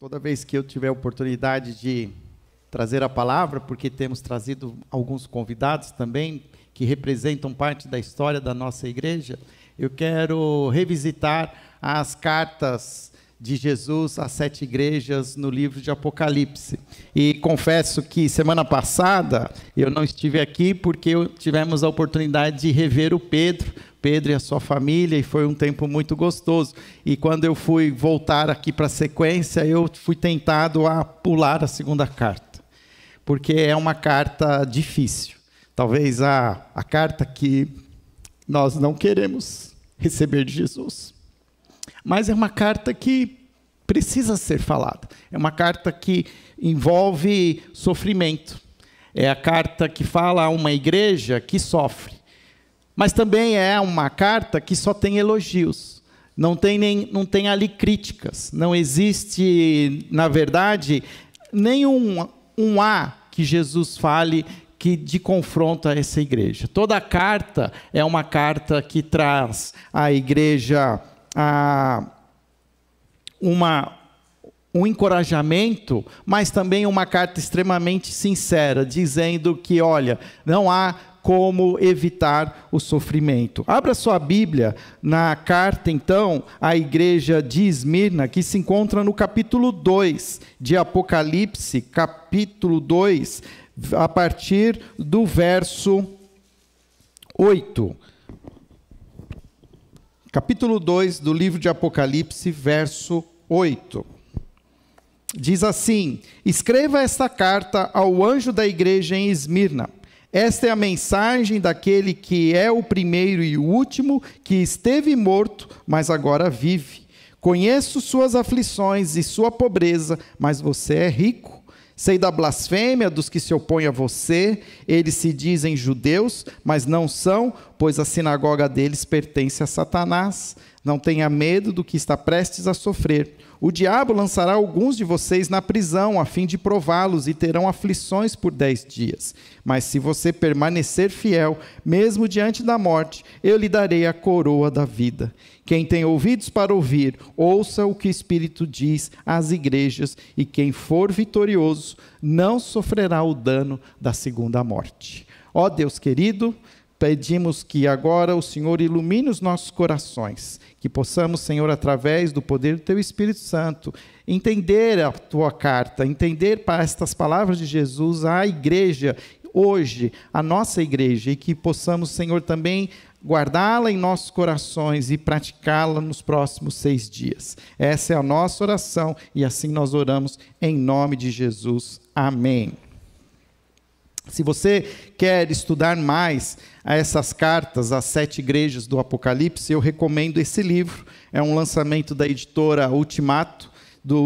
Toda vez que eu tiver a oportunidade de trazer a palavra, porque temos trazido alguns convidados também, que representam parte da história da nossa igreja, eu quero revisitar as cartas de Jesus às 7 igrejas no livro de Apocalipse. E confesso que semana passada eu não estive aqui porque tivemos a oportunidade de rever o Pedro e a sua família, e foi um tempo muito gostoso. E quando eu fui voltar aqui para a sequência, eu fui tentado a pular a segunda carta, porque é uma carta difícil. Talvez a carta que nós não queremos receber de Jesus. Mas é uma carta que precisa ser falada. É uma carta que envolve sofrimento. É a carta que fala a uma igreja que sofre. Mas também é uma carta que só tem elogios. Não tem ali críticas. Não existe, na verdade, nenhum A que Jesus fale de confronto a essa igreja. Toda a carta é uma carta que traz à igreja um encorajamento, mas também uma carta extremamente sincera, dizendo que, olha, não há como evitar o sofrimento. Abra sua Bíblia na carta, então, à igreja de Esmirna, que se encontra no capítulo 2 de Apocalipse, capítulo 2, a partir do verso 8. Capítulo 2 do livro de Apocalipse, verso 8. Diz assim: escreva esta carta ao anjo da igreja em Esmirna. Esta é a mensagem daquele que é o primeiro e o último, que esteve morto, mas agora vive. Conheço suas aflições e sua pobreza, mas você é rico. Sei da blasfêmia dos que se opõem a você. Eles se dizem judeus, mas não são, pois a sinagoga deles pertence a Satanás. Não tenha medo do que está prestes a sofrer. O diabo lançará alguns de vocês na prisão, a fim de prová-los, e terão aflições por 10 dias. Mas se você permanecer fiel, mesmo diante da morte, eu lhe darei a coroa da vida. Quem tem ouvidos para ouvir, ouça o que o Espírito diz às igrejas, e quem for vitorioso não sofrerá o dano da segunda morte. Ó Deus querido, pedimos que agora o Senhor ilumine os nossos corações, que possamos, Senhor, através do poder do Teu Espírito Santo, entender a Tua carta, entender para estas palavras de Jesus a igreja, hoje, a nossa igreja, e que possamos, Senhor, também guardá-la em nossos corações e praticá-la nos próximos 6 dias. Essa é a nossa oração e assim nós oramos em nome de Jesus. Amém. Se você quer estudar mais essas cartas às 7 igrejas do Apocalipse, eu recomendo esse livro. É um lançamento da editora Ultimato,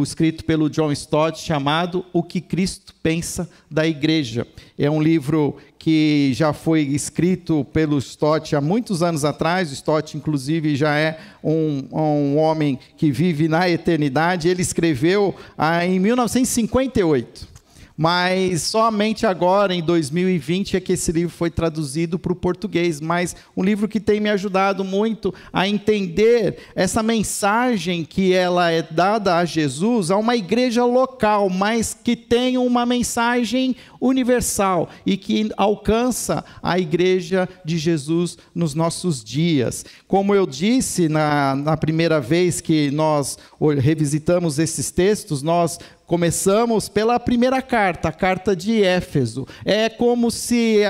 escrito pelo John Stott, chamado O que Cristo Pensa da Igreja. É um livro que já foi escrito pelo Stott há muitos anos atrás. O Stott, inclusive, já é um homem que vive na eternidade. Ele escreveu em 1958. Mas somente agora, em 2020, é que esse livro foi traduzido para o português. Mas um livro que tem me ajudado muito a entender essa mensagem que ela é dada a Jesus, a uma igreja local, mas que tem uma mensagem universal e que alcança a igreja de Jesus nos nossos dias. Como eu disse na primeira vez que nós revisitamos esses textos, nós começamos pela primeira carta, a carta de Éfeso. É como se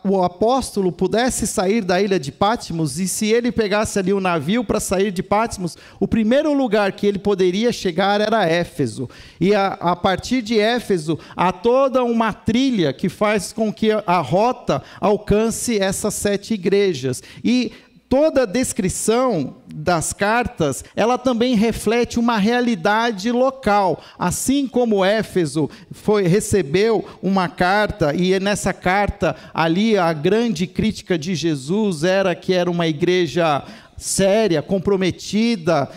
o apóstolo pudesse sair da ilha de Patmos, e se ele pegasse ali um navio para sair de Patmos, o primeiro lugar que ele poderia chegar era Éfeso. E a partir de Éfeso, há toda uma trilha que faz com que a rota alcance essas 7 igrejas. E toda a descrição das cartas, ela também reflete uma realidade local. Assim como Éfeso recebeu uma carta, e nessa carta ali a grande crítica de Jesus era que era uma igreja séria, comprometida,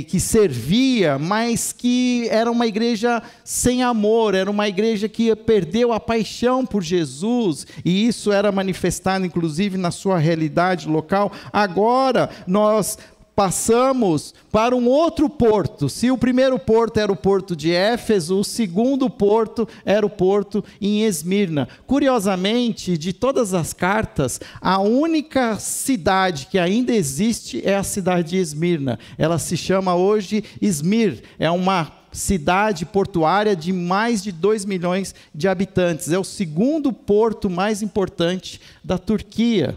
que servia, mas que era uma igreja sem amor, era uma igreja que perdeu a paixão por Jesus, e isso era manifestado inclusive na sua realidade local. Agora nós passamos para um outro porto. Se o primeiro porto era o porto de Éfeso, o segundo porto era o porto em Esmirna. Curiosamente, de todas as cartas, a única cidade que ainda existe é a cidade de Esmirna. Ela se chama hoje Izmir, é uma cidade portuária de mais de 2 milhões de habitantes. É o segundo porto mais importante da Turquia.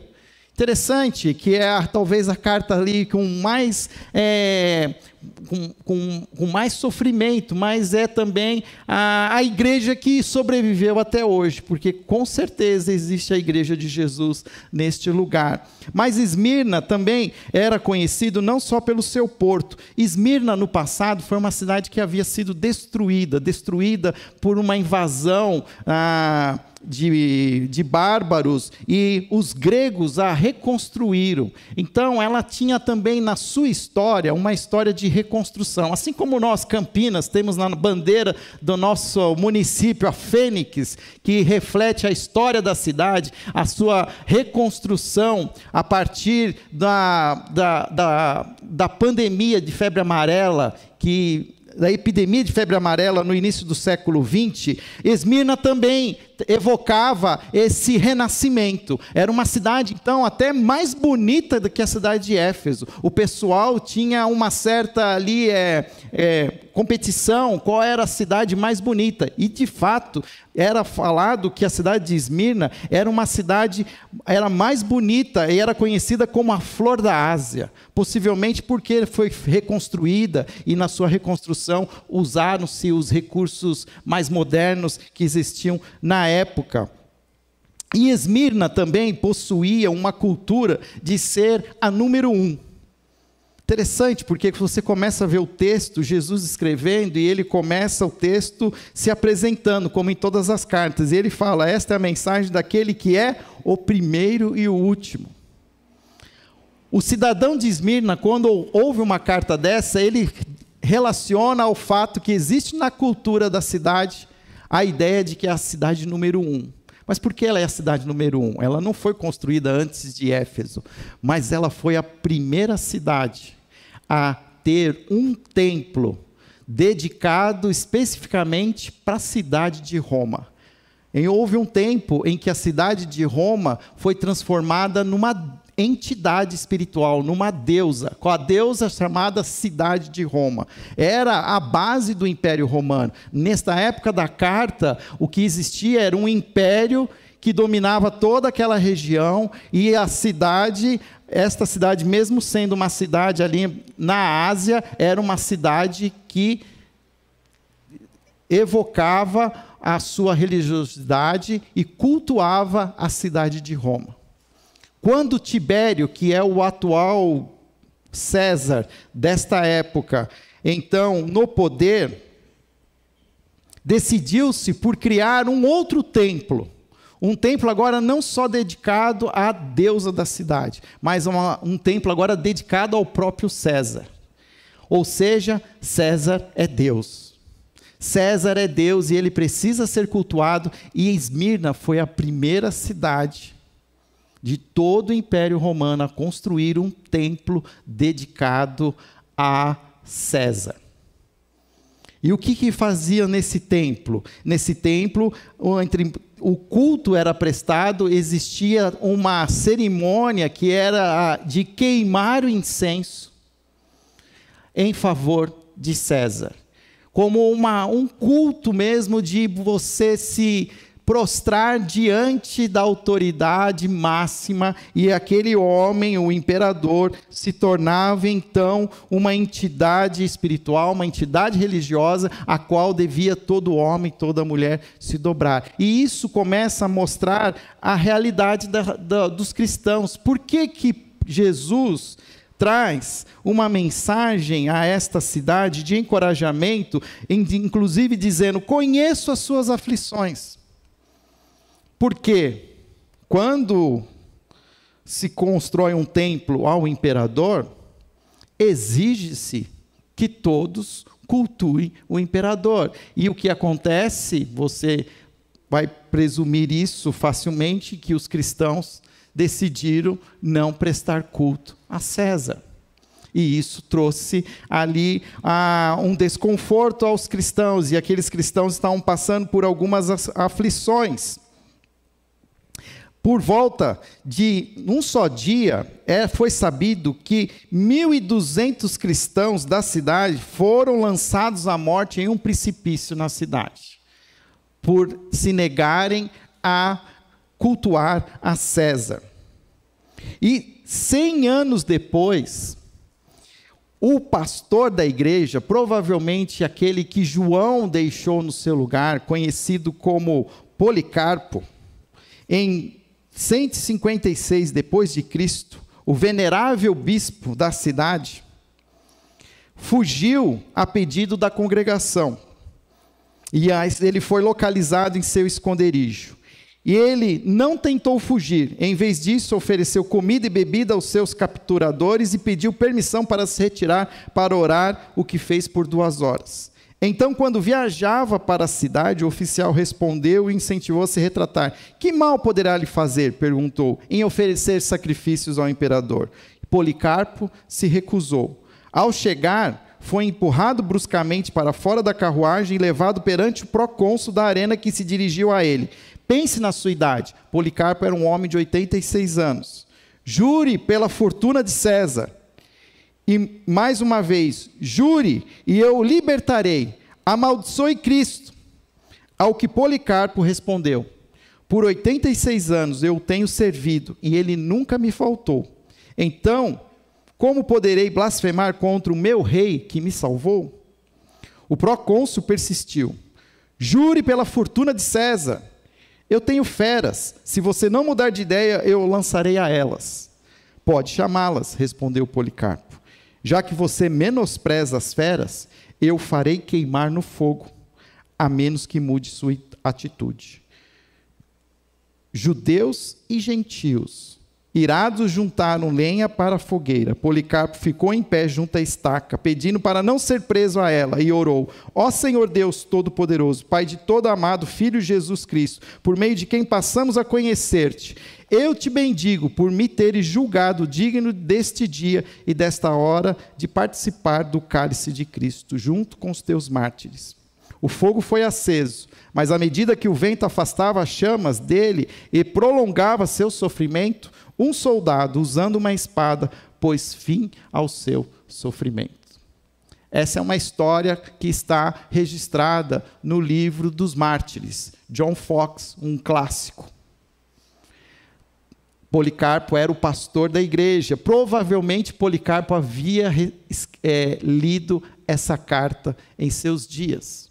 Interessante que é talvez a carta ali com mais, com mais sofrimento, mas é também a igreja que sobreviveu até hoje, porque com certeza existe a igreja de Jesus neste lugar. Mas Esmirna também era conhecido não só pelo seu porto. Esmirna no passado foi uma cidade que havia sido destruída por uma invasão de bárbaros, e os gregos a reconstruíram. Então ela tinha também na sua história uma história de reconstrução, assim como nós, Campinas, temos na bandeira do nosso município a Fênix, que reflete a história da cidade, a sua reconstrução a partir da pandemia de febre amarela, da epidemia de febre amarela no início do século XX. Esmirna também evocava esse renascimento. Era uma cidade, então, até mais bonita do que a cidade de Éfeso. O pessoal tinha uma certa ali competição, qual era a cidade mais bonita. E, de fato, era falado que a cidade de Esmirna era uma cidade, era mais bonita e era conhecida como a Flor da Ásia. Possivelmente porque foi reconstruída e, na sua reconstrução, usaram-se os recursos mais modernos que existiam na época. E Esmirna também possuía uma cultura de ser a número 1. Interessante, porque você começa a ver o texto, Jesus escrevendo, e ele começa o texto se apresentando, como em todas as cartas. E ele fala: esta é a mensagem daquele que é o primeiro e o último. O cidadão de Esmirna, quando ouve uma carta dessa, ele relaciona ao fato que existe na cultura da cidade a ideia de que é a cidade número 1. Mas por que ela é a cidade número 1? Ela não foi construída antes de Éfeso, mas ela foi a primeira cidade a ter um templo dedicado especificamente para a cidade de Roma. Houve um tempo em que a cidade de Roma foi transformada numa entidade espiritual, numa deusa, com a deusa chamada Cidade de Roma. Era a base do Império Romano. Nesta época da carta, o que existia era um império que dominava toda aquela região, e a cidade, esta cidade, mesmo sendo uma cidade ali na Ásia, era uma cidade que evocava a sua religiosidade e cultuava a cidade de Roma. Quando Tibério, que é o atual César desta época, então no poder, decidiu-se por criar um outro templo. Um templo agora não só dedicado à deusa da cidade, mas um templo agora dedicado ao próprio César. Ou seja, César é Deus. César é Deus e ele precisa ser cultuado, e Esmirna foi a primeira cidade de todo o Império Romano a construir um templo dedicado a César. E o que fazia nesse templo? Nesse templo, o culto era prestado, existia uma cerimônia que era a de queimar o incenso em favor de César. Como um culto mesmo de você se prostrar diante da autoridade máxima, e aquele homem, o imperador, se tornava então uma entidade espiritual, uma entidade religiosa, a qual devia todo homem, toda mulher se dobrar. E isso começa a mostrar a realidade dos cristãos. Por que Jesus traz uma mensagem a esta cidade de encorajamento, inclusive dizendo: conheço as suas aflições? Porque quando se constrói um templo ao imperador, exige-se que todos cultuem o imperador. E o que acontece, você vai presumir isso facilmente, que os cristãos decidiram não prestar culto a César. E isso trouxe ali um desconforto aos cristãos, e aqueles cristãos estavam passando por algumas aflições. Por volta de um só dia, foi sabido que 1.200 cristãos da cidade foram lançados à morte em um precipício na cidade, por se negarem a cultuar a César. E 100 anos depois, o pastor da igreja, provavelmente aquele que João deixou no seu lugar, conhecido como Policarpo, em 156 depois de Cristo, o venerável bispo da cidade, fugiu a pedido da congregação. E ele foi localizado em seu esconderijo. E ele não tentou fugir. Em vez disso, ofereceu comida e bebida aos seus capturadores e pediu permissão para se retirar para orar, o que fez por 2 horas. Então, quando viajava para a cidade, o oficial respondeu e incentivou a se retratar. Que mal poderá lhe fazer? Perguntou, em oferecer sacrifícios ao imperador. Policarpo se recusou. Ao chegar, foi empurrado bruscamente para fora da carruagem e levado perante o procônsul da arena, que se dirigiu a ele. Pense na sua idade. Policarpo era um homem de 86 anos. Jure pela fortuna de César. E, mais uma vez, jure, e eu o libertarei. Amaldiçoe Cristo. Ao que Policarpo respondeu, por 86 anos eu o tenho servido, e ele nunca me faltou. Então, como poderei blasfemar contra o meu rei que me salvou? O procônsul persistiu. Jure pela fortuna de César. Eu tenho feras. Se você não mudar de ideia, eu lançarei a elas. Pode chamá-las, respondeu Policarpo. Já que você menospreza as feras, eu farei queimar no fogo, a menos que mude sua atitude. Judeus e gentios, irados, juntaram lenha para a fogueira. Policarpo ficou em pé junto à estaca, pedindo para não ser preso a ela, e orou: Ó Senhor Deus Todo-Poderoso, Pai de todo amado Filho Jesus Cristo, por meio de quem passamos a conhecer-te, eu te bendigo por me teres julgado digno deste dia e desta hora de participar do cálice de Cristo, junto com os teus mártires. O fogo foi aceso, mas à medida que o vento afastava as chamas dele e prolongava seu sofrimento, um soldado, usando uma espada, pôs fim ao seu sofrimento. Essa é uma história que está registrada no livro dos Mártires, John Foxe, um clássico. Policarpo era o pastor da igreja. Provavelmente Policarpo havia lido essa carta em seus dias.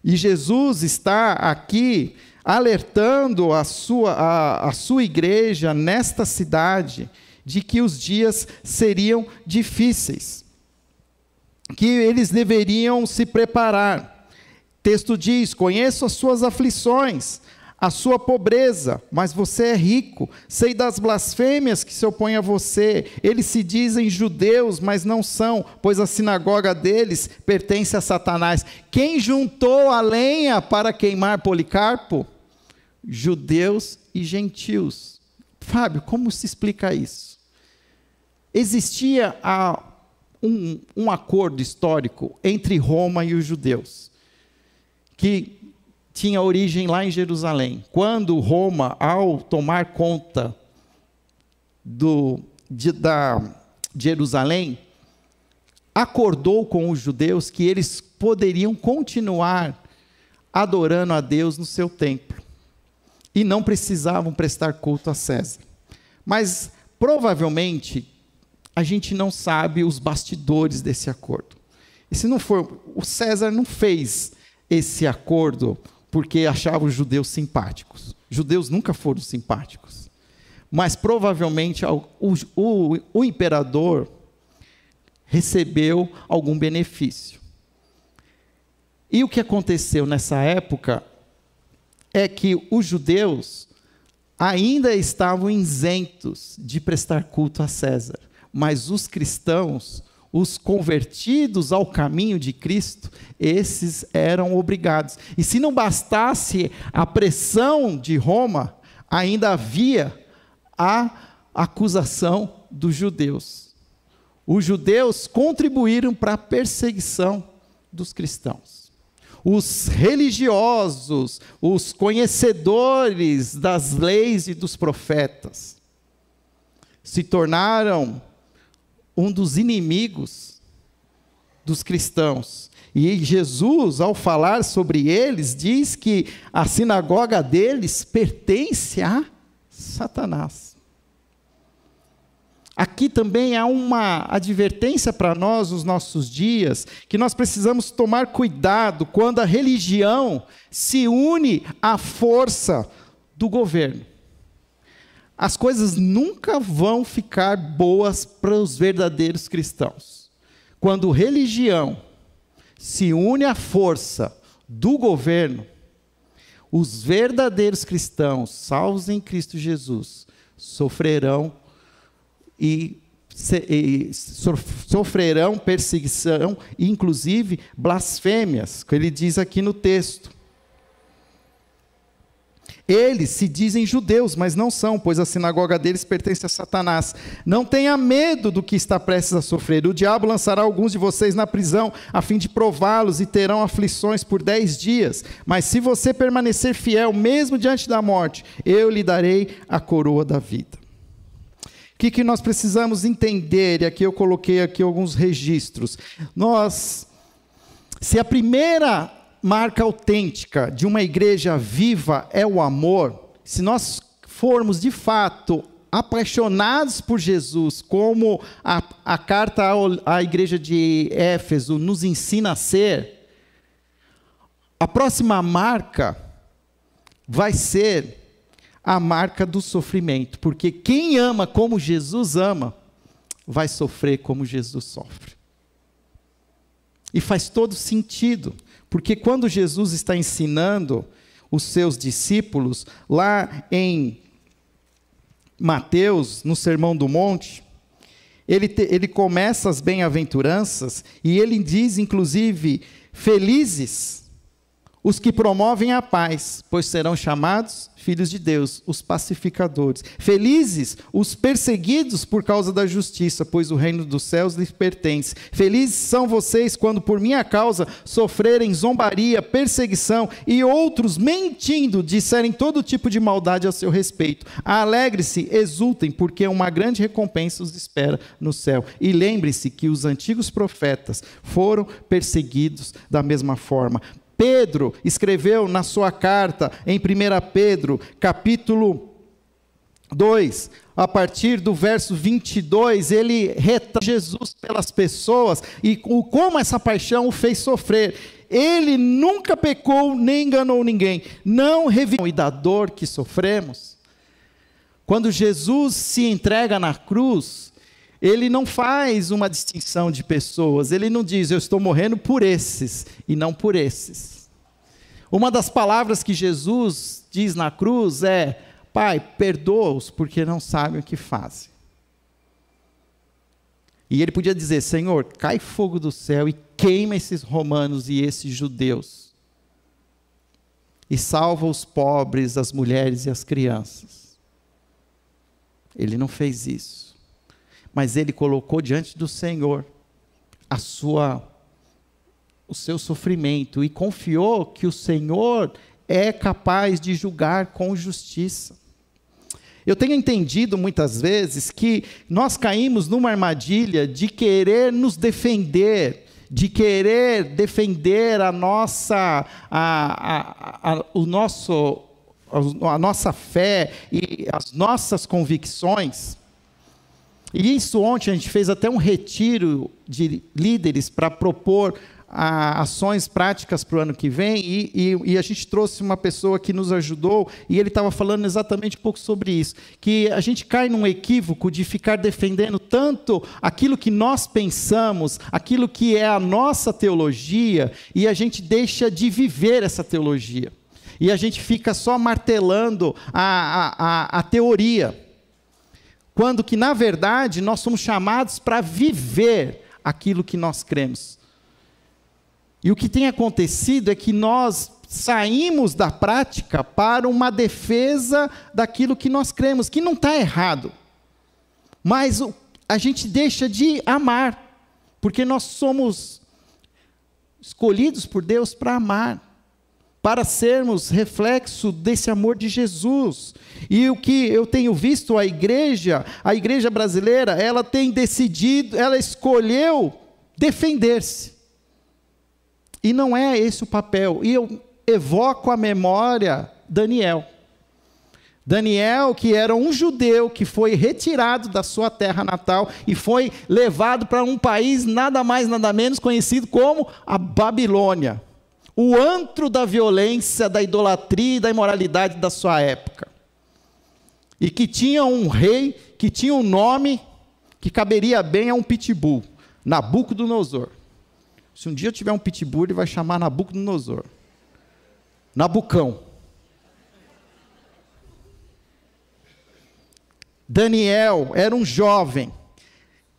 E Jesus está aqui alertando a sua igreja nesta cidade de que os dias seriam difíceis, que eles deveriam se preparar. O texto diz: conheço as suas aflições, a sua pobreza, mas você é rico. Sei das blasfêmias que se opõem a você. Eles se dizem judeus, mas não são, pois a sinagoga deles pertence a Satanás. Quem juntou a lenha para queimar Policarpo? Judeus e gentios. Fábio, como se explica isso? Existia um acordo histórico entre Roma e os judeus, que tinha origem lá em Jerusalém. Quando Roma, ao tomar conta de Jerusalém, acordou com os judeus que eles poderiam continuar adorando a Deus no seu templo, e não precisavam prestar culto a César. Mas, provavelmente, a gente não sabe os bastidores desse acordo. E se não for, o César não fez esse acordo porque achava os judeus simpáticos. Judeus nunca foram simpáticos. Mas provavelmente o imperador recebeu algum benefício. E o que aconteceu nessa época é que os judeus ainda estavam isentos de prestar culto a César, mas os cristãos, os convertidos ao caminho de Cristo, esses eram obrigados. E se não bastasse a pressão de Roma, ainda havia a acusação dos judeus. os judeus contribuíram para a perseguição dos cristãos. Os religiosos, os conhecedores das leis e dos profetas, se tornaram um dos inimigos dos cristãos. E Jesus, ao falar sobre eles, diz que a sinagoga deles pertence a Satanás. Aqui também há uma advertência para nós nos nossos dias, que nós precisamos tomar cuidado quando a religião se une à força do governo. As coisas nunca vão ficar boas para os verdadeiros cristãos. Quando religião se une à força do governo, os verdadeiros cristãos, salvos em Cristo Jesus, sofrerão perseguição, e inclusive blasfêmias, que ele diz aqui no texto. Eles se dizem judeus, mas não são, pois a sinagoga deles pertence a Satanás. Não tenha medo do que está prestes a sofrer. O diabo lançará alguns de vocês na prisão, a fim de prová-los, e terão aflições por 10 dias. Mas se você permanecer fiel, mesmo diante da morte, eu lhe darei a coroa da vida. O que nós precisamos entender, e aqui eu coloquei aqui alguns registros. Se a primeira marca autêntica de uma igreja viva é o amor, se nós formos de fato apaixonados por Jesus, como a carta à igreja de Éfeso nos ensina a ser, a próxima marca vai ser a marca do sofrimento, porque quem ama como Jesus ama, vai sofrer como Jesus sofre. E faz todo sentido, porque quando Jesus está ensinando os seus discípulos, lá em Mateus, no Sermão do Monte, ele começa as bem-aventuranças, e ele diz, inclusive, felizes os que promovem a paz, pois serão chamados filhos de Deus, os pacificadores. Felizes os perseguidos por causa da justiça, pois o reino dos céus lhes pertence. Felizes são vocês quando por minha causa sofrerem zombaria, perseguição e outros, mentindo, disserem todo tipo de maldade a seu respeito. Alegre-se, exultem, porque uma grande recompensa os espera no céu. E lembre-se que os antigos profetas foram perseguidos da mesma forma. Pedro escreveu na sua carta, em 1 Pedro, capítulo 2, a partir do verso 22, ele retrata Jesus pelas pessoas e como essa paixão o fez sofrer. Ele nunca pecou nem enganou ninguém, não revelou e da dor que sofremos. Quando Jesus se entrega na cruz, ele não faz uma distinção de pessoas, ele não diz, eu estou morrendo por esses e não por esses. Uma das palavras que Jesus diz na cruz é, Pai, perdoa-os porque não sabem o que fazem. E ele podia dizer, Senhor, cai fogo do céu e queima esses romanos e esses judeus. E salva os pobres, as mulheres e as crianças. Ele não fez isso. Mas ele colocou diante do Senhor o seu sofrimento e confiou que o Senhor é capaz de julgar com justiça. Eu tenho entendido muitas vezes que nós caímos numa armadilha de querer nos defender, de querer defender a nossa fé e as nossas convicções. E isso ontem a gente fez até um retiro de líderes para propor ações práticas para o ano que vem, e a gente trouxe uma pessoa que nos ajudou, e ele estava falando exatamente um pouco sobre isso, que a gente cai num equívoco de ficar defendendo tanto aquilo que nós pensamos, aquilo que é a nossa teologia, e a gente deixa de viver essa teologia, e a gente fica só martelando a teoria, quando que, na verdade, nós somos chamados para viver aquilo que nós cremos. E o que tem acontecido é que nós saímos da prática para uma defesa daquilo que nós cremos, que não está errado. Mas a gente deixa de amar, porque nós somos escolhidos por Deus para amar, para sermos reflexo desse amor de Jesus. E o que eu tenho visto a igreja brasileira, ela tem decidido, ela escolheu defender-se. E não é esse o papel. E eu evoco à memória Daniel. Daniel, que era um judeu, que foi retirado da sua terra natal e foi levado para um país nada mais, nada menos conhecido como a Babilônia. O antro da violência, da idolatria e da imoralidade da sua época. E que tinha um rei, que tinha um nome que caberia bem a um pitbull, Nabucodonosor. Se um dia eu tiver um pitbull, ele vai chamar Nabucodonosor. Nabucão. Daniel era um jovem,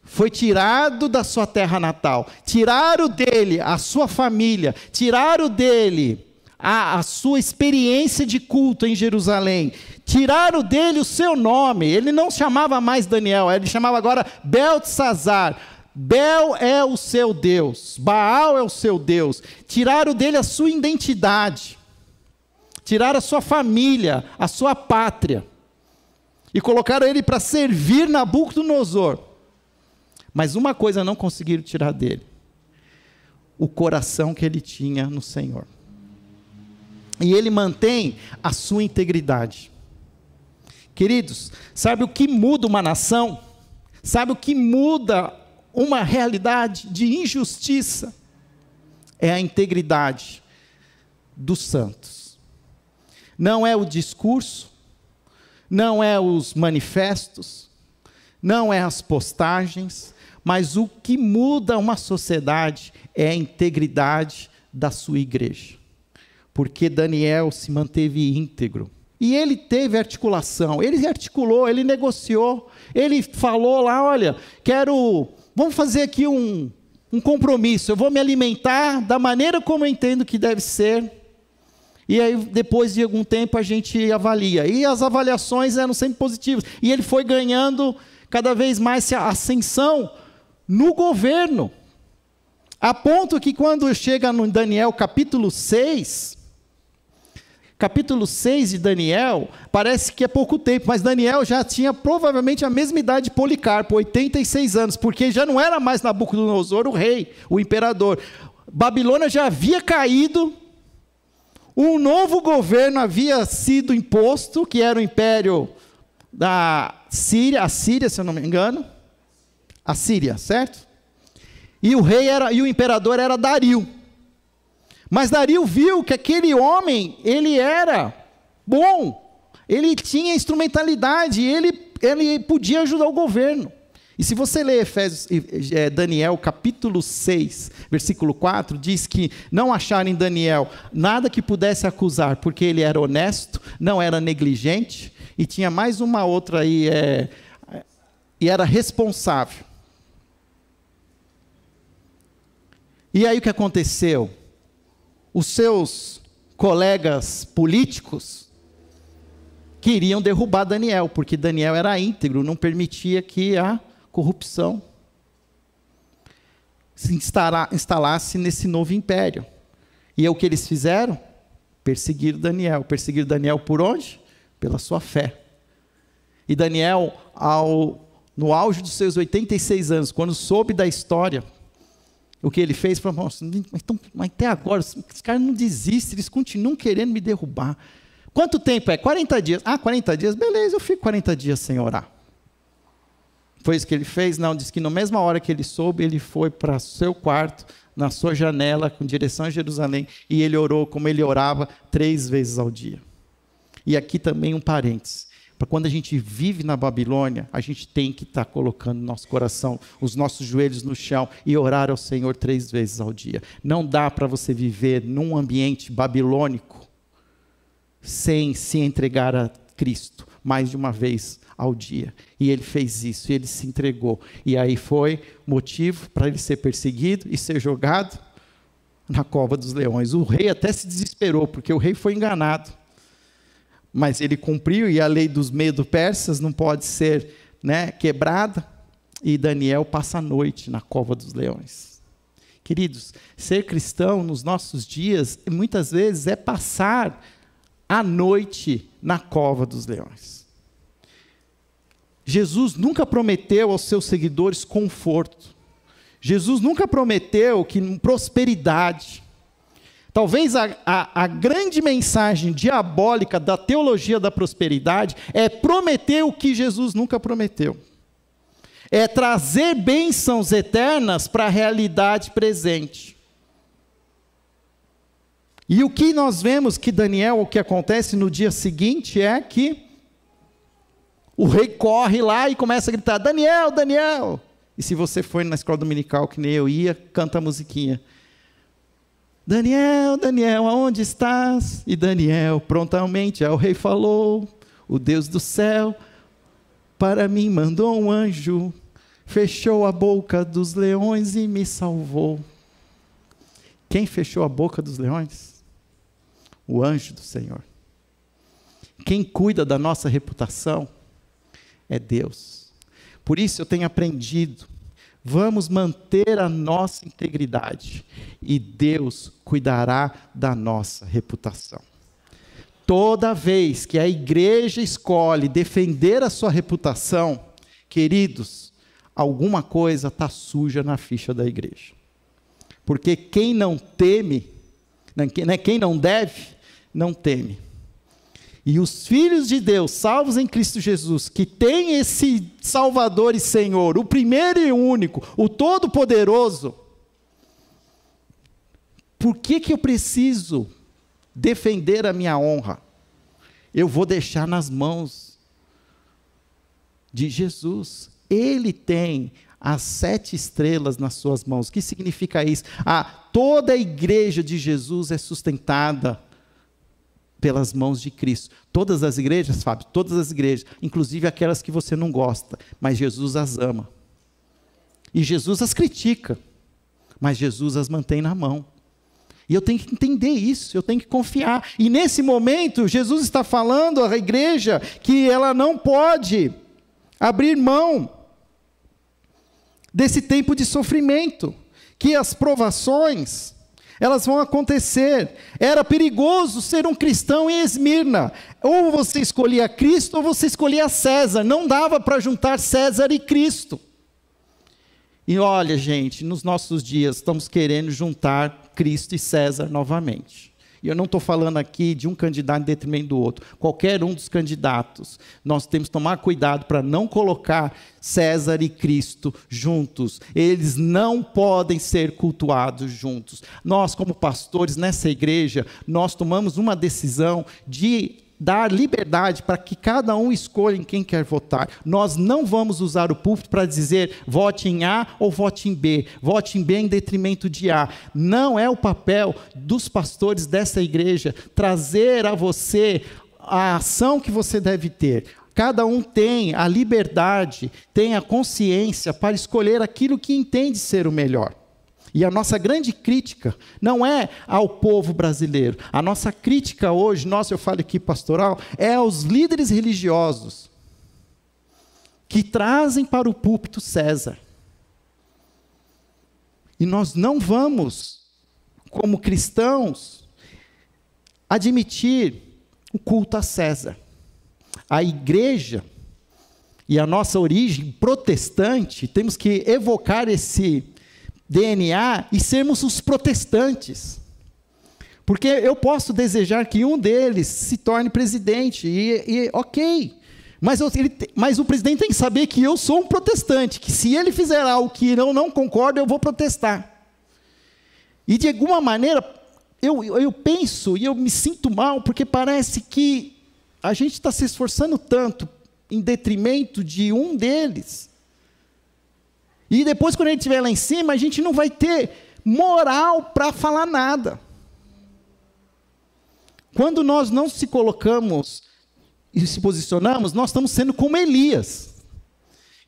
foi tirado da sua terra natal, tiraram dele a sua família, tiraram dele a sua experiência de culto em Jerusalém, tiraram dele o seu nome. Ele não chamava mais Daniel, ele chamava agora Beltesazar. Bel é o seu Deus, Baal é o seu Deus. Tiraram dele a sua identidade, tiraram a sua família, a sua pátria, e colocaram ele para servir Nabucodonosor. Mas uma coisa não conseguiram tirar dele: o coração que ele tinha no Senhor. E ele mantém a sua integridade. Queridos, sabe o que muda uma nação? Sabe o que muda uma realidade de injustiça? É a integridade dos santos. Não é o discurso, não é os manifestos, não é as postagens, mas o que muda uma sociedade é a integridade da sua igreja. Porque Daniel se manteve íntegro. E ele teve articulação, ele articulou, ele negociou, ele falou lá: olha, vamos fazer aqui um compromisso, eu vou me alimentar da maneira como eu entendo que deve ser. E aí, depois de algum tempo, a gente avalia. E as avaliações eram sempre positivas. E ele foi ganhando cada vez mais ascensão no governo. A ponto que quando chega no Daniel capítulo 6 de Daniel, parece que é pouco tempo, mas Daniel já tinha provavelmente a mesma idade de Policarpo, 86 anos, porque já não era mais Nabucodonosor o rei, o imperador. Babilônia já havia caído. Um novo governo havia sido imposto, que era o império da Síria, a Síria, se eu não me engano, a Síria, certo? E o imperador era Dario. Mas Dario viu que aquele homem, ele era bom, ele tinha instrumentalidade, ele podia ajudar o governo. E se você ler Daniel capítulo 6, versículo 4, diz que não acharam em Daniel nada que pudesse acusar, porque ele era honesto, não era negligente, e tinha mais uma outra aí, e era responsável. E aí o que aconteceu? Os seus colegas políticos queriam derrubar Daniel, porque Daniel era íntegro, não permitia que a corrupção se instalasse nesse novo império. E é o que eles fizeram? Perseguiram Daniel. Perseguiram Daniel por onde? Pela sua fé. E Daniel, no auge dos seus 86 anos, quando soube da história, o que ele fez? Falou: mas até agora, os caras não desistem, eles continuam querendo me derrubar. Quanto tempo é? 40 dias. 40 dias? Beleza, eu fico 40 dias sem orar. Foi isso que ele fez? Não, diz que na mesma hora que ele soube, ele foi para o seu quarto, na sua janela, com direção a Jerusalém, e ele orou como ele orava 3 vezes ao dia. E aqui também um parênteses: para quando a gente vive na Babilônia, a gente tem que estar colocando no nosso coração, os nossos joelhos no chão e orar ao Senhor 3 vezes ao dia. Não dá para você viver num ambiente babilônico sem se entregar a Cristo mais de uma vez ao dia. E ele fez isso, e ele se entregou. E aí foi motivo para ele ser perseguido e ser jogado na cova dos leões. O rei até se desesperou, porque o rei foi enganado. Mas ele cumpriu, e a lei dos medo-persas não pode ser quebrada. e Daniel passa a noite na cova dos leões. Queridos, ser cristão nos nossos dias, muitas vezes, é passar a noite na cova dos leões. Jesus nunca prometeu aos seus seguidores conforto. Jesus nunca prometeu prosperidade. Talvez a grande mensagem diabólica da teologia da prosperidade é prometer o que Jesus nunca prometeu. É trazer bênçãos eternas para a realidade presente. E o que nós vemos que Daniel, o que acontece no dia seguinte é que o rei corre lá e começa a gritar: Daniel, Daniel! E se você for na escola dominical, que nem eu ia, canta a musiquinha. Daniel, Daniel, aonde estás? E Daniel, prontamente ao rei falou: o Deus do céu para mim mandou um anjo, fechou a boca dos leões e me salvou. Quem fechou a boca dos leões? O anjo do Senhor. Quem cuida da nossa reputação é Deus. Por isso eu tenho aprendido, vamos manter a nossa integridade e Deus cuidará da nossa reputação. Toda vez que a igreja escolhe defender a sua reputação, queridos, alguma coisa está suja na ficha da igreja. Porque quem não teme, quem não deve, não teme. E os filhos de Deus, salvos em Cristo Jesus, que têm esse Salvador e Senhor, o primeiro e único, o Todo-Poderoso, por que eu preciso defender a minha honra? Eu vou deixar nas mãos de Jesus. Ele tem as 7 estrelas nas suas mãos. O que significa isso? Toda a igreja de Jesus é sustentada pelas mãos de Cristo. Todas as igrejas, Fábio, todas as igrejas, inclusive aquelas que você não gosta, mas Jesus as ama. E Jesus as critica, mas Jesus as mantém na mão. E eu tenho que entender isso, eu tenho que confiar. E nesse momento, Jesus está falando à igreja que ela não pode abrir mão desse tempo de sofrimento, que as provações, elas vão acontecer. Era perigoso ser um cristão em Esmirna. Ou você escolhia Cristo, ou você escolhia César. Não dava para juntar César e Cristo. E olha, gente, nos nossos dias estamos querendo juntar Cristo e César novamente. E eu não estou falando aqui de um candidato em detrimento do outro. Qualquer um dos candidatos, nós temos que tomar cuidado para não colocar César e Cristo juntos. Eles não podem ser cultuados juntos. Nós, como pastores nessa igreja, nós tomamos uma decisão de dar liberdade para que cada um escolha em quem quer votar. Nós não vamos usar o púlpito para dizer vote em A ou vote em B. Vote em B em detrimento de A. Não é o papel dos pastores dessa igreja trazer a você a ação que você deve ter. Cada um tem a liberdade, tem a consciência para escolher aquilo que entende ser o melhor. E a nossa grande crítica não é ao povo brasileiro. A nossa crítica hoje, eu falo aqui pastoral, é aos líderes religiosos que trazem para o púlpito César. E nós não vamos, como cristãos, admitir o culto a César. A igreja e a nossa origem protestante, temos que evocar esse DNA e sermos os protestantes. Porque eu posso desejar que um deles se torne presidente, ok. Mas o presidente tem que saber que eu sou um protestante, que se ele fizer algo que eu não concordo, eu vou protestar. E de alguma maneira, eu penso e eu me sinto mal, porque parece que a gente está se esforçando tanto em detrimento de um deles. E depois, quando ele estiver lá em cima, a gente não vai ter moral para falar nada. Quando nós não se colocamos e se posicionamos, nós estamos sendo como Elias,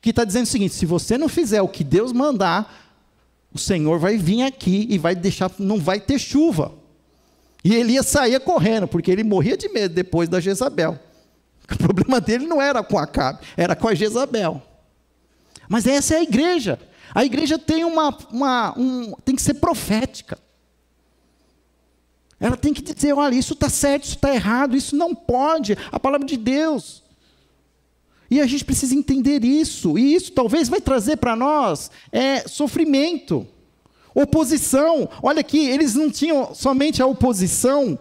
que está dizendo o seguinte: se você não fizer o que Deus mandar, o Senhor vai vir aqui e vai deixar, não vai ter chuva. E Elias saía correndo, porque ele morria de medo depois da Jezabel. O problema dele não era com Acabe, era com a Jezabel. Mas essa é a igreja. A igreja tem tem que ser profética. Ela tem que dizer, olha, isso está certo, isso está errado, isso não pode, a palavra de Deus. E a gente precisa entender isso, e isso talvez vai trazer para nós sofrimento, oposição. Olha aqui, eles não tinham somente a oposição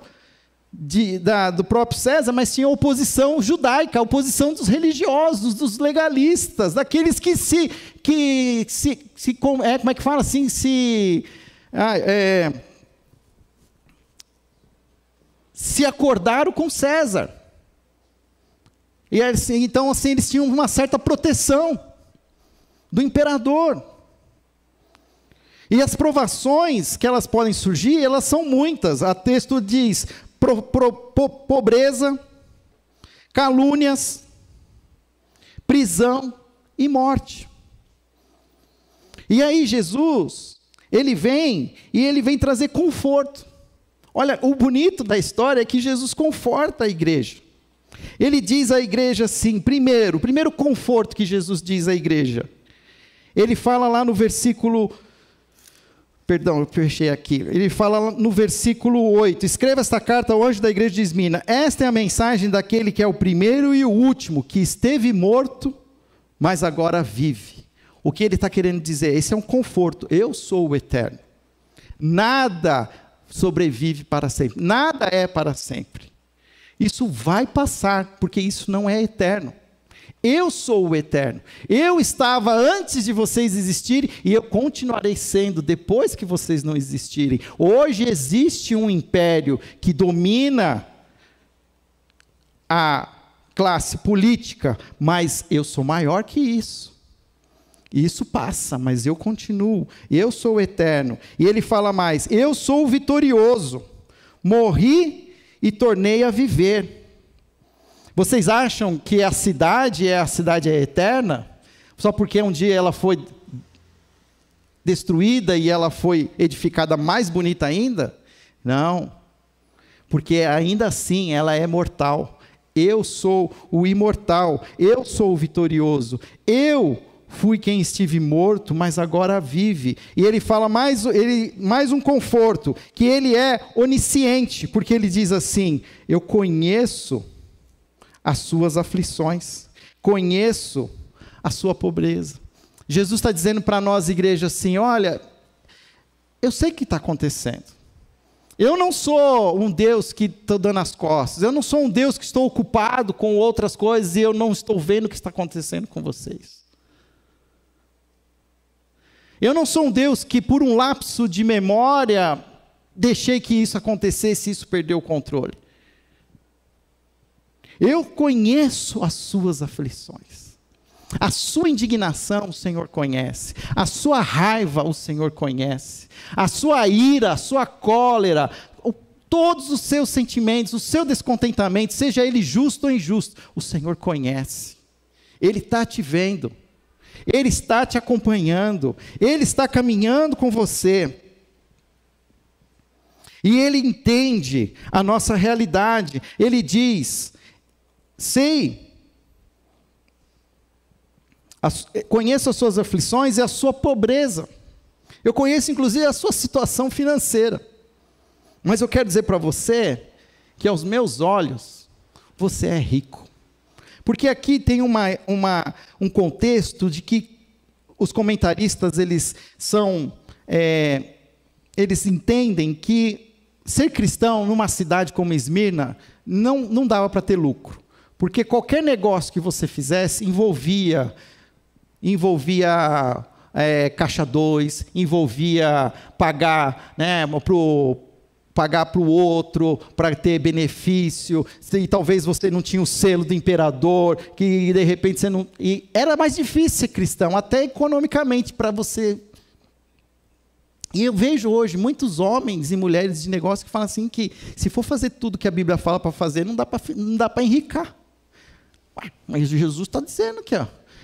do próprio César, mas tinha a oposição judaica, a oposição dos religiosos, dos legalistas, daqueles que como é que fala assim, se acordaram com César. E assim, então assim, eles tinham uma certa proteção do imperador. E as provações que elas podem surgir, elas são muitas. O texto diz pobreza, calúnias, prisão e morte. E aí Jesus, ele vem trazer conforto. Olha, o bonito da história é que Jesus conforta a igreja. Ele diz à igreja assim, o primeiro conforto que Jesus diz à igreja. Ele fala lá no versículo, eu fechei aqui. Ele fala no versículo 8, escreva esta carta ao anjo da igreja de Esmirna. Esta é a mensagem daquele que é o primeiro e o último, que esteve morto, mas agora vive. O que ele está querendo dizer? Esse é um conforto. Eu sou o eterno. Nada sobrevive para sempre. Nada é para sempre. Isso vai passar, porque isso não é eterno. Eu sou o eterno. Eu estava antes de vocês existirem e eu continuarei sendo depois que vocês não existirem. Hoje existe um império que domina a classe política, mas eu sou maior que isso. Isso passa, mas eu continuo. Eu sou o eterno. E ele fala mais, eu sou o vitorioso. Morri e tornei a viver. Vocês acham que a cidade é eterna? Só porque um dia ela foi destruída e ela foi edificada mais bonita ainda? Não. Porque ainda assim ela é mortal. Eu sou o imortal. Eu sou o vitorioso. Eu fui quem estive morto, mas agora vive. E ele fala mais um conforto, que ele é onisciente, porque ele diz assim, eu conheço as suas aflições, conheço a sua pobreza. Jesus está dizendo para nós, igreja, assim, olha, eu sei o que está acontecendo. Eu não sou um Deus que estou dando as costas, eu não sou um Deus que estou ocupado com outras coisas e eu não estou vendo o que está acontecendo com vocês. Eu não sou um Deus que por um lapso de memória deixei que isso acontecesse e isso perdeu o controle. Eu conheço as suas aflições. A sua indignação o Senhor conhece. A sua raiva o Senhor conhece. A sua ira, a sua cólera, todos os seus sentimentos, o seu descontentamento, seja ele justo ou injusto, o Senhor conhece. Ele está te vendo. Ele está te acompanhando, Ele está caminhando com você, e Ele entende a nossa realidade. Ele diz, conheço as suas aflições e a sua pobreza, eu conheço inclusive a sua situação financeira, mas eu quero dizer para você, que aos meus olhos, você é rico. Porque aqui tem um contexto de que os comentaristas, eles entendem que ser cristão numa cidade como Esmirna, não dava para ter lucro. Porque qualquer negócio que você fizesse envolvia caixa 2, envolvia pagar, né, pagar para o outro, para ter benefício, e talvez você não tinha o selo do imperador, que de repente você não... E era mais difícil ser cristão, até economicamente, para você... E eu vejo hoje muitos homens e mulheres de negócio que falam assim, que se for fazer tudo que a Bíblia fala para fazer, não dá para enricar. Mas Jesus está dizendo que,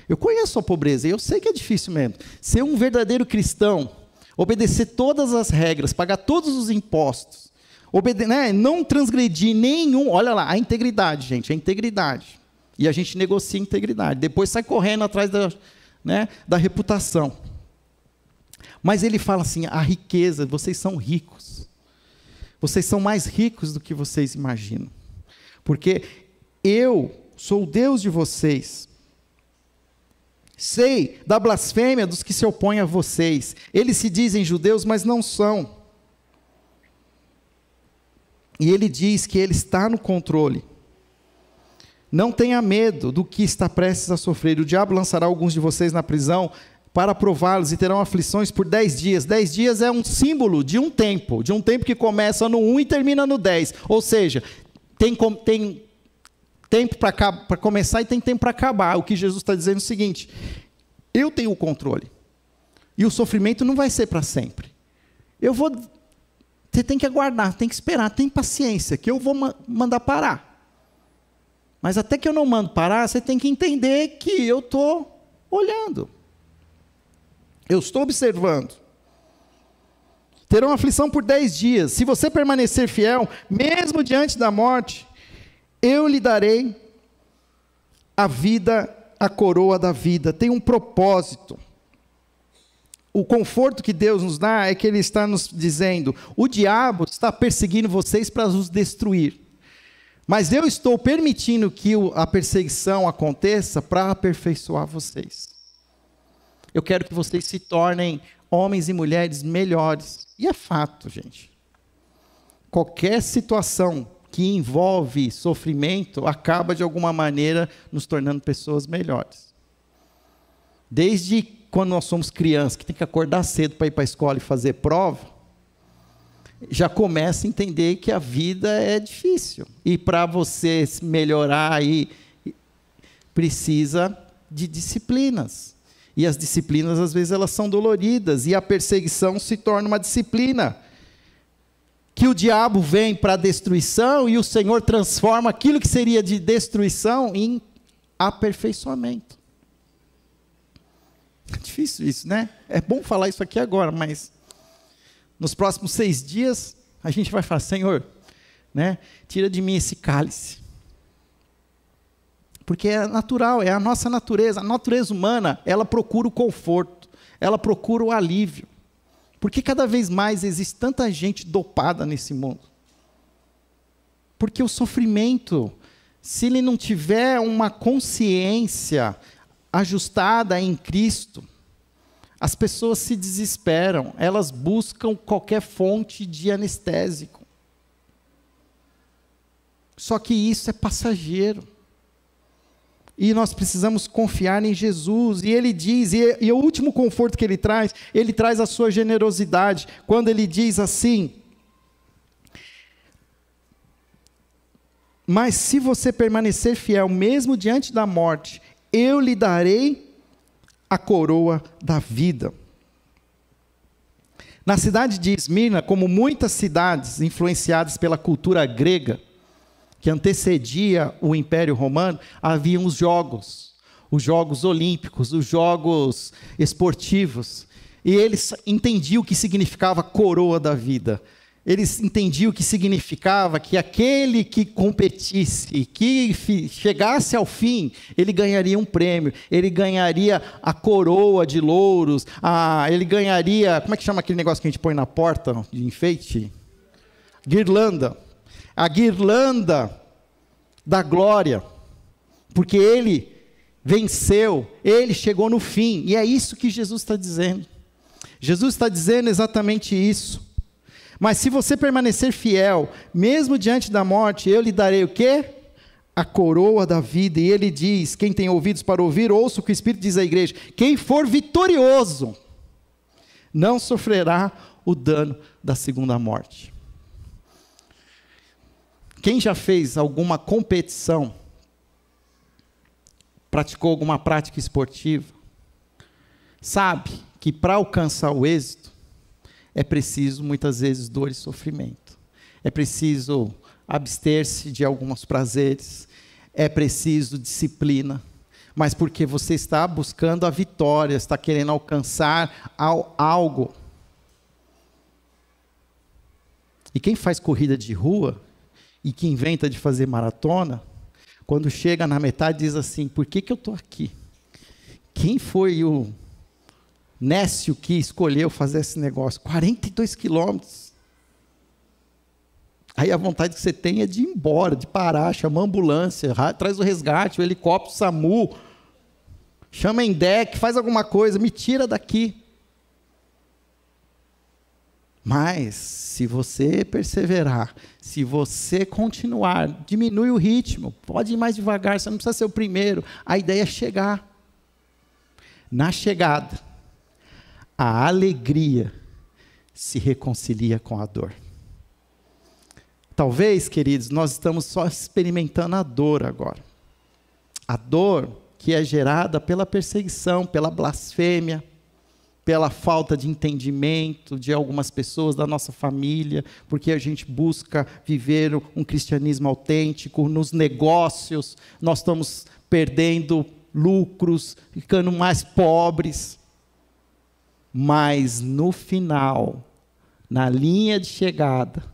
eu conheço a pobreza, e eu sei que é difícil mesmo. Ser um verdadeiro cristão, obedecer todas as regras, pagar todos os impostos, não transgredir nenhum, olha lá, a integridade, gente, a integridade. E a gente negocia a integridade, depois sai correndo atrás né, da reputação. Mas ele fala assim, a riqueza, vocês são ricos. Vocês são mais ricos do que vocês imaginam. Porque eu sou o Deus de vocês. Sei da blasfêmia dos que se opõem a vocês. Eles se dizem judeus, mas não são. E ele diz que ele está no controle. Não tenha medo do que está prestes a sofrer. O diabo lançará alguns de vocês na prisão para prová-los e terão aflições por 10 dias. 10 dias é um símbolo de um tempo que começa no 1 e termina no 10. Ou seja, tem tempo para começar e tem tempo para acabar. O que Jesus está dizendo é o seguinte: eu tenho o controle. E o sofrimento não vai ser para sempre. Você tem que aguardar, tem que esperar, tem paciência, que eu vou mandar parar. Mas até que eu não mando parar, você tem que entender que eu estou olhando. Eu estou observando. Terão aflição por 10 dias. Se você permanecer fiel, mesmo diante da morte, eu lhe darei a vida, a coroa da vida. Tem um propósito. O conforto que Deus nos dá é que Ele está nos dizendo, o diabo está perseguindo vocês para os destruir. Mas eu estou permitindo que a perseguição aconteça para aperfeiçoar vocês. Eu quero que vocês se tornem homens e mulheres melhores. E é fato, gente. Qualquer situação que envolve sofrimento acaba de alguma maneira nos tornando pessoas melhores. Desde quando nós somos crianças, que tem que acordar cedo para ir para a escola e fazer prova, já começa a entender que a vida é difícil. E para você melhorar aí, precisa de disciplinas. E as disciplinas, às vezes, elas são doloridas. E a perseguição se torna uma disciplina. Que o diabo vem para a destruição e o Senhor transforma aquilo que seria de destruição em aperfeiçoamento. É difícil isso, né? É bom falar isso aqui agora, mas nos próximos 6 dias, a gente vai falar, Senhor, né, tira de mim esse cálice. Porque é natural, é a nossa natureza. A natureza humana, ela procura o conforto, ela procura o alívio. Por que cada vez mais existe tanta gente dopada nesse mundo? Porque o sofrimento, se ele não tiver uma consciência ajustada em Cristo, as pessoas se desesperam, elas buscam qualquer fonte de anestésico. Só que isso é passageiro. E nós precisamos confiar em Jesus. E ele diz, e o último conforto que ele traz a sua generosidade. Quando ele diz assim, mas se você permanecer fiel, mesmo diante da morte, eu lhe darei a coroa da vida. Na cidade de Esmirna, como muitas cidades influenciadas pela cultura grega, que antecedia o Império Romano, haviam os Jogos Olímpicos, os Jogos Esportivos, e eles entendiam o que significava coroa da vida. Eles entendiam o que significava que aquele que competisse, que chegasse ao fim, ele ganharia um prêmio, ele ganharia a coroa de louros, ele ganharia, como é que chama aquele negócio que a gente põe na porta de enfeite? Guirlanda. A guirlanda da glória, porque ele venceu, ele chegou no fim, e é isso que Jesus está dizendo. Jesus está dizendo exatamente isso. Mas se você permanecer fiel, mesmo diante da morte, eu lhe darei o quê? A coroa da vida. E ele diz, quem tem ouvidos para ouvir, ouça o que o Espírito diz à igreja. Quem for vitorioso, não sofrerá o dano da segunda morte. Quem já fez alguma competição, praticou alguma prática esportiva, sabe que para alcançar o êxito, é preciso, muitas vezes, dor e sofrimento. É preciso abster-se de alguns prazeres. É preciso disciplina. Mas porque você está buscando a vitória, está querendo alcançar algo. E quem faz corrida de rua, e que inventa de fazer maratona, quando chega na metade diz assim, por que eu estou aqui? Quem foi o nécio que escolheu fazer esse negócio? 42 quilômetros. Aí a vontade que você tem é de ir embora, de parar, chamar a ambulância, traz o resgate, o helicóptero, o SAMU, chama a ENDEC, faz alguma coisa, me tira daqui. Mas, se você perseverar, se você continuar, diminui o ritmo, pode ir mais devagar, você não precisa ser o primeiro, a ideia é chegar. Na chegada, a alegria se reconcilia com a dor. Talvez, queridos, nós estamos só experimentando a dor agora. A dor que é gerada pela perseguição, pela blasfêmia, pela falta de entendimento de algumas pessoas da nossa família, porque a gente busca viver um cristianismo autêntico, nos negócios, nós estamos perdendo lucros, ficando mais pobres. Mas no final, na linha de chegada,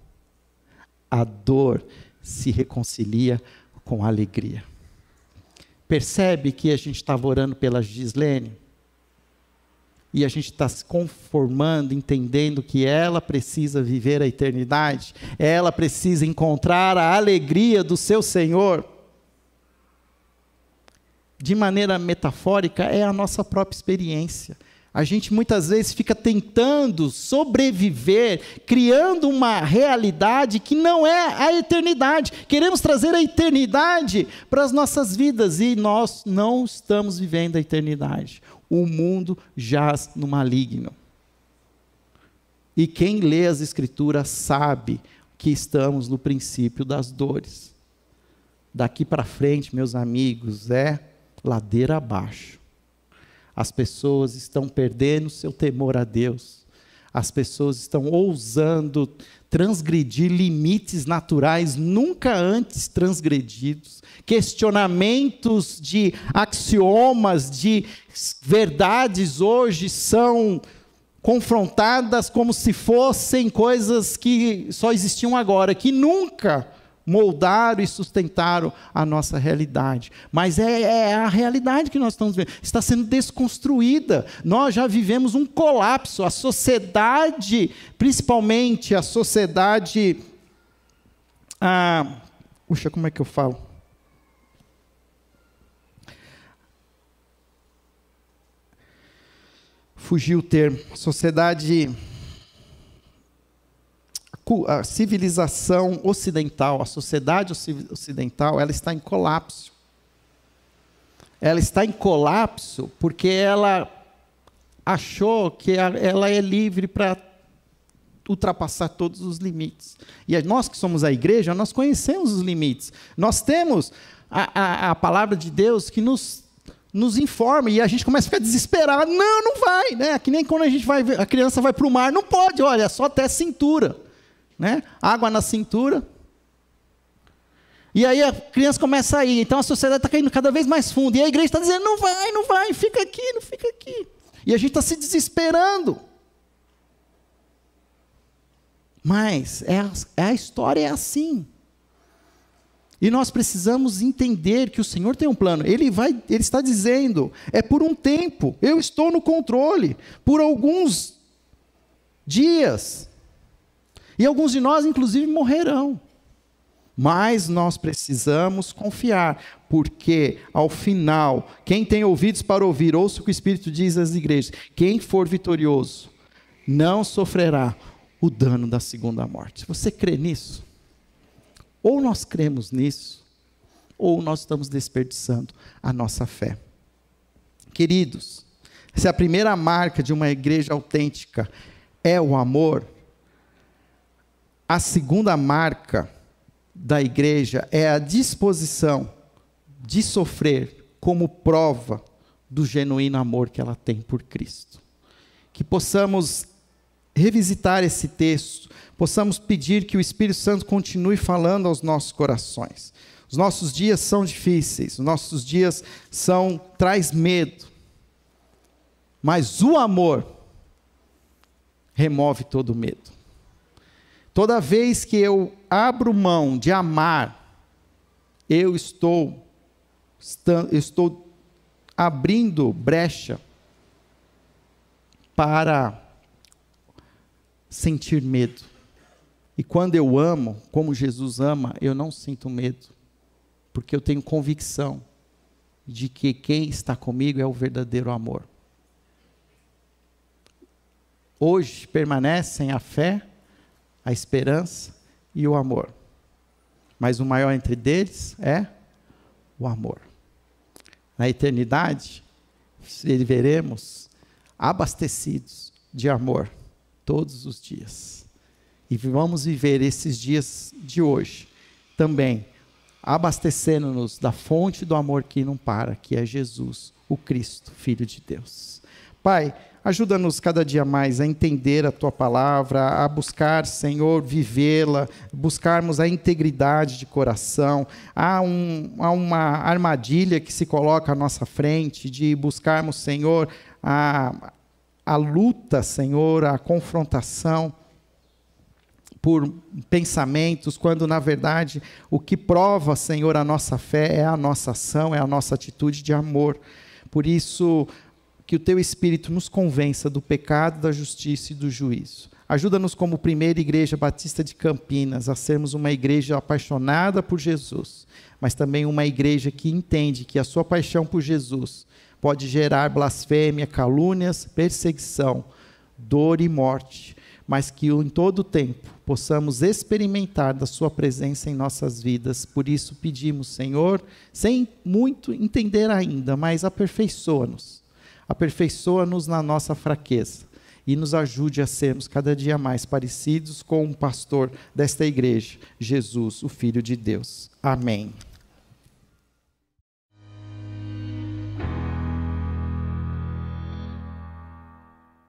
a dor se reconcilia com a alegria. Percebe que a gente estava orando pela Gislene? E a gente está se conformando, entendendo que ela precisa viver a eternidade, ela precisa encontrar a alegria do seu Senhor. De maneira metafórica, é a nossa própria experiência. A gente muitas vezes fica tentando sobreviver, criando uma realidade que não é a eternidade. Queremos trazer a eternidade para as nossas vidas e nós não estamos vivendo a eternidade. O mundo jaz no maligno. E quem lê as Escrituras sabe que estamos no princípio das dores. Daqui para frente, meus amigos, é ladeira abaixo. As pessoas estão perdendo seu temor a Deus. As pessoas estão ousando transgredir limites naturais nunca antes transgredidos. Questionamentos de axiomas, de verdades hoje são confrontadas como se fossem coisas que só existiam agora, que nunca moldaram e sustentaram a nossa realidade. Mas é a realidade que nós estamos vendo. Está sendo desconstruída. Nós já vivemos um colapso. A sociedade, principalmente a sociedade... como é que eu falo? Fugiu o termo. A civilização ocidental, a sociedade ocidental, ela está em colapso. Ela está em colapso porque ela achou que ela é livre para ultrapassar todos os limites. E nós que somos a igreja, nós conhecemos os limites. Nós temos a palavra de Deus que nos informa, e a gente começa a ficar desesperado. Não vai, né? Que nem quando a criança vai para o mar, não pode, olha, só até cintura. Né? Água na cintura. E aí a criança começa a ir. Então a sociedade está caindo cada vez mais fundo. E a igreja está dizendo, não vai, fica aqui, não fica aqui. E a gente está se desesperando. Mas a história é assim. E nós precisamos entender que o Senhor tem um plano. Ele está dizendo, é por um tempo. Eu estou no controle. Por alguns dias. E alguns de nós, inclusive, morrerão. Mas nós precisamos confiar, porque, ao final, quem tem ouvidos para ouvir, ouça o que o Espírito diz às igrejas. Quem for vitorioso, não sofrerá o dano da segunda morte. Você crê nisso? Ou nós cremos nisso, ou nós estamos desperdiçando a nossa fé. Queridos, se a primeira marca de uma igreja autêntica é o amor, a segunda marca da igreja é a disposição de sofrer como prova do genuíno amor que ela tem por Cristo. Que possamos revisitar esse texto, possamos pedir que o Espírito Santo continue falando aos nossos corações. Os nossos dias são difíceis, os nossos dias traz medo, mas o amor remove todo medo. Toda vez que eu abro mão de amar, eu estou abrindo brecha para sentir medo. E quando eu amo, como Jesus ama, eu não sinto medo, porque eu tenho convicção de que quem está comigo é o verdadeiro amor. Hoje permanecem a fé, a esperança e o amor. Mas o maior entre eles é o amor. Na eternidade, veremos abastecidos de amor todos os dias. E vamos viver esses dias de hoje também, abastecendo-nos da fonte do amor que não para, que é Jesus, o Cristo, Filho de Deus. Pai, ajuda-nos cada dia mais a entender a Tua palavra, a buscar, Senhor, vivê-la, buscarmos a integridade de coração. Há uma armadilha que se coloca à nossa frente, de buscarmos, Senhor, a luta, Senhor, a confrontação por pensamentos, quando na verdade o que prova, Senhor, a nossa fé é a nossa ação, é a nossa atitude de amor. Por isso, que o Teu Espírito nos convença do pecado, da justiça e do juízo. Ajuda-nos como primeira igreja batista de Campinas a sermos uma igreja apaixonada por Jesus, mas também uma igreja que entende que a sua paixão por Jesus pode gerar blasfêmia, calúnias, perseguição, dor e morte, mas que em todo o tempo possamos experimentar da sua presença em nossas vidas. Por isso pedimos, Senhor, sem muito entender ainda, mas aperfeiçoa-nos na nossa fraqueza e nos ajude a sermos cada dia mais parecidos com o pastor desta igreja, Jesus, o Filho de Deus. Amém.